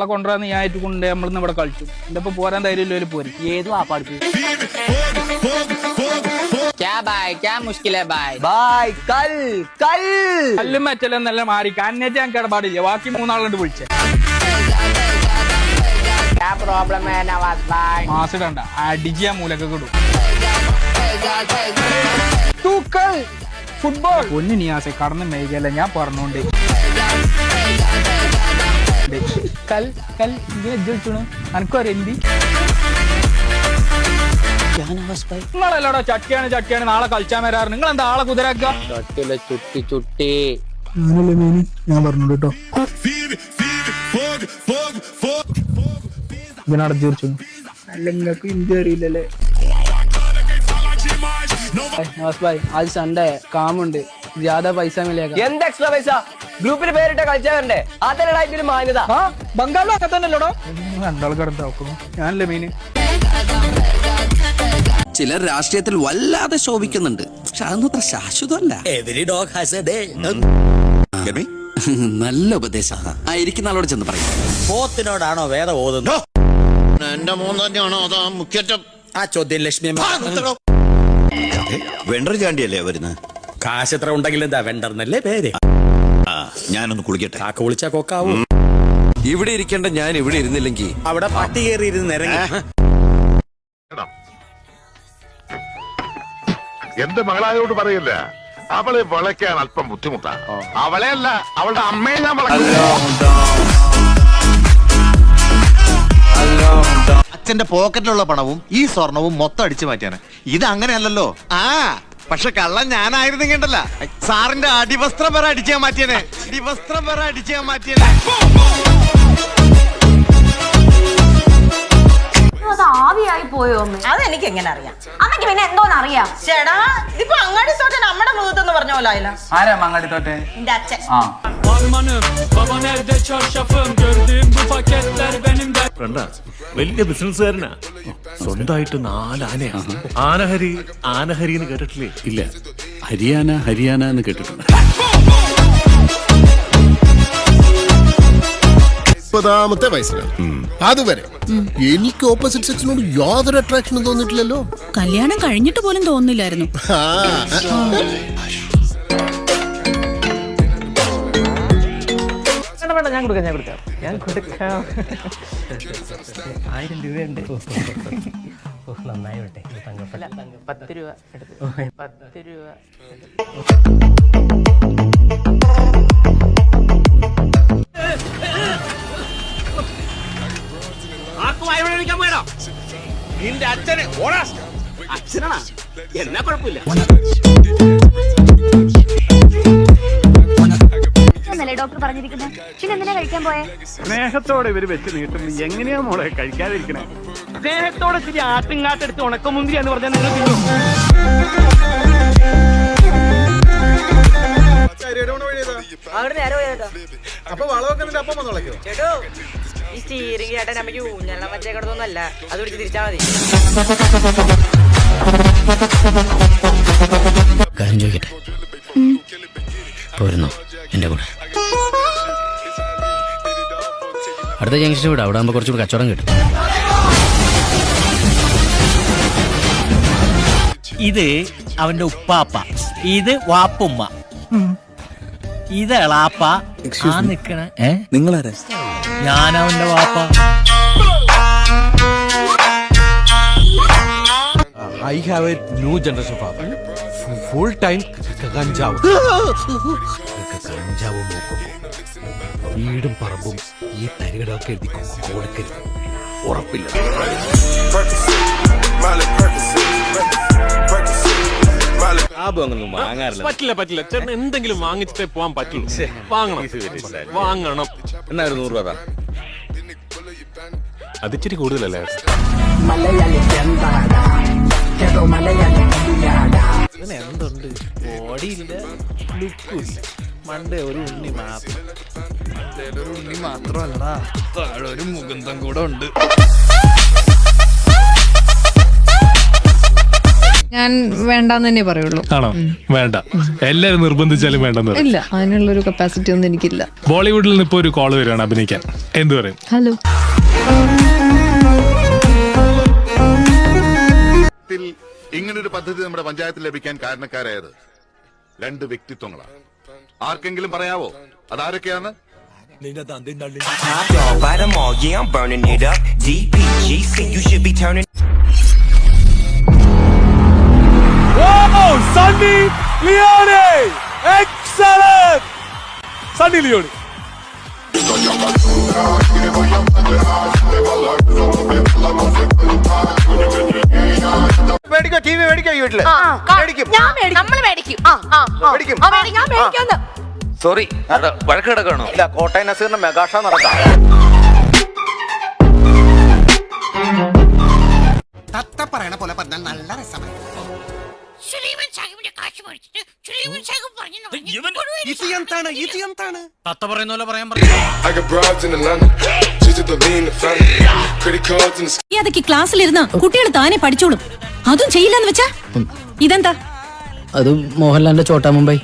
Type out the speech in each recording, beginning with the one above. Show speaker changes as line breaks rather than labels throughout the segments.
ആളെ കൊണ്ടുവരാന്ന് ഞാൻ ആയിട്ട് കൊണ്ട് നമ്മളിന്ന് ഇവിടെ കളിച്ചു. എന്റെ ഇപ്പൊ പോരാൻ ധൈര്യം പോരും.
ഏത് വാപ്പാടുത്ത്
കല്ലും മറ്റല്ലെന്നല്ല മാറി കന്നേറ്റ് ഞാൻ കിടപാടില്ല. ബാക്കി മൂന്നാളുണ്ട് വിളിച്ചേ. മാസിടണ്ട അടിച്ച് ഞാൻ മൂലൊക്കെ കിടും. ഫുട്ബോൾ ഒന്ന് നിയാസെ കടന്ന് മേഖല ഞാൻ പറഞ്ഞോണ്ട് കൽ കൽ ഇങ്ങനെ വിളിച്ചോണു. എനിക്കറിയാം എന്തി നിങ്ങളല്ലോടോ ചട്ടിയാണ് ചട്ടിയാണ് നാളെ കളിച്ചാൻ വരാറ്. നിങ്ങൾ എന്താ ആളെ കുതിരാക്ക?
ചുട്ടി
ഞാൻ പറഞ്ഞു കേട്ടോ. ഇതിനടച്ച് തീർച്ചു അല്ല നിങ്ങൾക്ക് ഹിന്ദി അറിയില്ലല്ലേ.
आज संडे काम ഉണ്ട് ज्यादा पैसा मिलेगा.
എന്ത് എക്സ്ട്രാ പൈസ? ഗ്രൂപ്പിൽ പേരിട്ട് കളിച്ചാ വരണ്ടേ? അതല്ലടാ ഇതിന് മാന്യത.
ബംഗാളിലും ഒക്കെ തന്നെയല്ലോടോ. രണ്ടാൾ കിടന്ന് നോക്കുന്നു. ഞാനല്ലേ മീന്.
ചിലർ രാഷ്ട്രീയത്തിൽ വല്ലാതെ ശോഭിക്കുന്നുണ്ട്. പക്ഷെ അതൊന്നും അത്ര ശാശ്വതമല്ല. നല്ല ഉപദേശം ഇരിക്കുന്ന ആളോട് ചെന്ന് പറയും.
പോത്തിനോടാണോ വേദം ഓതുന്നത്?
എന്റെ മോൻ തന്നെയാണോ അതാ മുഖ്യറ്റം?
ആ ചോദ്യം ലക്ഷ്മി
വെണ്ടർ ചാണ്ടിയല്ലേ വരുന്നത്?
കാശ് എത്ര ഉണ്ടെങ്കിലും എന്താ വെണ്ടർന്നല്ലേ പേര്.
ഞാനൊന്ന് കുളിക്കട്ടെ.
കാക്ക വിളിച്ചാ കൊക്കാവൂ.
ഇവിടെ ഇരിക്കേണ്ട ഞാൻ ഇവിടെ ഇരുന്നില്ലെങ്കിൽ
അവിടെ പട്ടി കയറി ഇരുന്ന് ഇറങ്ങി.
എന്റെ മകളായോട് പറയില്ല, അവളെ വളയ്ക്കാൻ അല്പം ബുദ്ധിമുട്ടാണ്. അവളെ അല്ല, അവളുടെ അമ്മയെ ഞാൻ
അച്ഛന്റെ പോക്കറ്റിലുള്ള പണവും ഈ സ്വർണവും മൊത്തം അടിച്ചു മാറ്റിയാണ്. ഇത് അങ്ങനെയല്ലല്ലോ. പക്ഷെ കള്ളൻ ഞാനായിരുന്നെങ്കിണ്ടല്ല സാറിന്റെ അടിവസ്ത്രം വരെ അടിച്ചാൻ മാറ്റിയനെ. അടിവസ്ത്രം വരെ അടിച്ചാൻ മാറ്റിയനെ.
അത് ആവിയായി പോയോ?
അതെനിക്ക് എങ്ങനെ അറിയാം?
അമ്മയ്ക്ക് പിന്നെ എന്തോന്ന് അറിയാം?
ചേടാ ഇതിപ്പോ അങ്ങാടി തോട്ടെ നമ്മുടെ മുഖത്തെന്ന് പറഞ്ഞ പോലെ ആയില്ല.
ആരാ മങ്ങാടി തോട്ടെ?
എന്റെ അച്ഛൻ.
വലിയ ബിസിനസ്സുകാരനാ. സ്വന്തമായിട്ട് 4 ആനയാണ്. ആനഹരി ആനഹരി എന്ന് കേട്ടിട്ടില്ലേ? ഇല്ല, ഹരിയാന ഹരിയാന എന്ന് കേട്ടിട്ടുണ്ട്.
30ാമത്തെ വയസ്സിലാണ്. അതുവരെ എനിക്ക് ഓപ്പോസിറ്റ് സെക്സിനോട് യാതൊരു അട്രാക്ഷനും തോന്നിയിട്ടില്ലല്ലോ.
കല്യാണം കഴിഞ്ഞിട്ട് പോലും തോന്നില്ലായിരുന്നു.
വേണ്ട ഞാൻ കൊടുക്കാം 1000 രൂപയുണ്ട്. നന്നായി വിട്ടെ. 10 രൂപ എടുത്ത് 10 രൂപ.
നിന്റെ അച്ഛന് അച്ഛനാ എന്നാ കുഴപ്പമില്ല.
ഡോക്ടർ പറഞ്ഞിരിക്കുന്നത് പിന്നെ എന്തിനാ കഴിക്കാൻ പോയെ?
സ്നേഹത്തോടെ ഇവര് വെച്ച് നീട്ടും എങ്ങനെയാ മോളെ കഴിക്കാതിരിക്കണേ?
സ്നേഹത്തോടെ ഇത്തിരി ആട്ടിങ്ങാട്ടെടുത്ത് ഉണക്കമുന്തിരി എന്ന് പറഞ്ഞാൽ നിങ്ങൾ തിന്നു.
അവിടെ നേരെ പോയേട്ടോ.
അപ്പൊ വളമൊക്കെ നിന്റെ അപ്പം വന്നോളോ?
ചേട്ടോ ഈ സ്റ്റീറിംഗ് ചേട്ടൻ നമുക്ക് ഊഞ്ഞെല്ലാം മറ്റേ കിടന്നൊന്നല്ല, അത് പിടിച്ച് തിരിച്ചാ മതി.
കാര്യം ചോദിക്കട്ടെ, പോരുന്നോ എന്റെ കൂടെ? അടുത്ത ജംഗ്ഷൻ വിടാം. അവിടെ ആകുമ്പോ കുറച്ചുകൂടി കച്ചവടം കിട്ടും.
ഇത് അവന്റെ ഉപ്പാപ്പ, ഇത് വാപ്പുമ്മ, ഇത് എളാപ്പ. നിക്കണ
നിങ്ങളാരാ?
ഞാനവന്റെ വാപ്പ.
I have a new generation father. Full time കഞ്ചാവ്. കഞ്ചാവ് നോക്കുമ്പോ വീടും പറമ്പും ഈ തരികടൊക്കെ എഴുതി കൊടുക്കരുത്. ഉറപ്പില്ല.
പറ്റില്ല ചേട്ടൻ എന്തെങ്കിലും വാങ്ങിച്ചിട്ടേ പോവാൻ പറ്റുള്ളൂ. വാങ്ങണം.
എന്നാ ഒരു 100 രൂപ.
അതിച്ചിരി കൂടുതലല്ലേ?
എന്തുണ്ട്? ബോഡിയില്ല, ലുക്കില്ല. മണ്ടേ ഒരു ഉണ്ണി മാത്രമല്ലടാ, താഴെ ഒരു മുകുന്ദം കൂടെ ഉണ്ട്.
ഞാൻ വേണ്ടാന്ന് തന്നെ പറയുള്ളൂ.
ആണോ? വേണ്ട, എല്ലാരും നിർബന്ധിച്ചാലും വേണ്ടെന്ന് പറയും.
ഇല്ല, അതിനുള്ളൊരു കപ്പാസിറ്റി ഒന്നും എനിക്കില്ല.
ബോളിവുഡിൽ നിന്ന് ഇപ്പൊ ഒരു കോള് വരികയാണ് അഭിനയിക്കാൻ, എന്ത് പറയും?
ഹലോ.
ഇങ്ങനൊരു പദ്ധതി നമ്മുടെ പഞ്ചായത്തിൽ ലഭിക്കാൻ കാരണക്കാരായത് 2 വ്യക്തിത്വങ്ങളാണ്. ആർക്കെങ്കിലും പറയാവോ അതാരൊക്കെയാണ്?
Sunny Leone, excellent Sunny Leone.
മേടിക്കോ, ടി വി മേടിക്കോ ഈ വീട്ടില്?
സോറി, വഴക്ക് കിടക്കണോ? ഇല്ല, കോട്ടയം നസീറിന്റെ മെഗാഷോ നടക്കാം.
പറയണ പോലെ പറഞ്ഞാൽ നല്ല രസമാണ്.
തത്ത പറയുന്ന പോലെ പറയാൻ
അതൊക്കെ ക്ലാസ്സിലിരുന്ന കുട്ടികൾ താനെ പഠിച്ചോളും. അതും ചെയ്യില്ലെന്ന് വെച്ചാ ഇതെന്താ?
അത് മോഹൻലാലിന്റെ ചോട്ടാ മുംബൈ.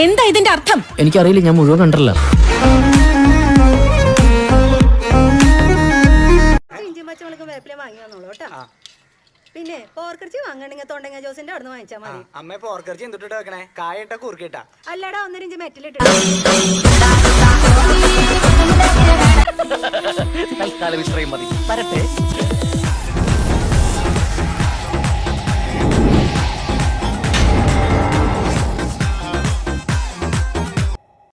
എന്താ ഇതിന്റെ അർത്ഥം?
എനിക്കറിയില്ല, ഞാൻ മുഴുവൻ കണ്ടല്ല.
പിന്നെ പോർക്കർച്ചി വാങ്ങണെങ്കിൽ തൊണ്ടങ്ങ ജോസിന്റെ അവിടെ വാങ്ങിച്ചാൽ മതി.
അമ്മ പോർക്കർച്ചി എന്തിട്ട് വെക്കണേ? കായട്ട കുറുക്കിട്ടാ?
അല്ലടാ, 1 ഇഞ്ച് മെറ്റിലിട്ട്.
തൽക്കാലം ഇത്രയും മതി. വരട്ടെ.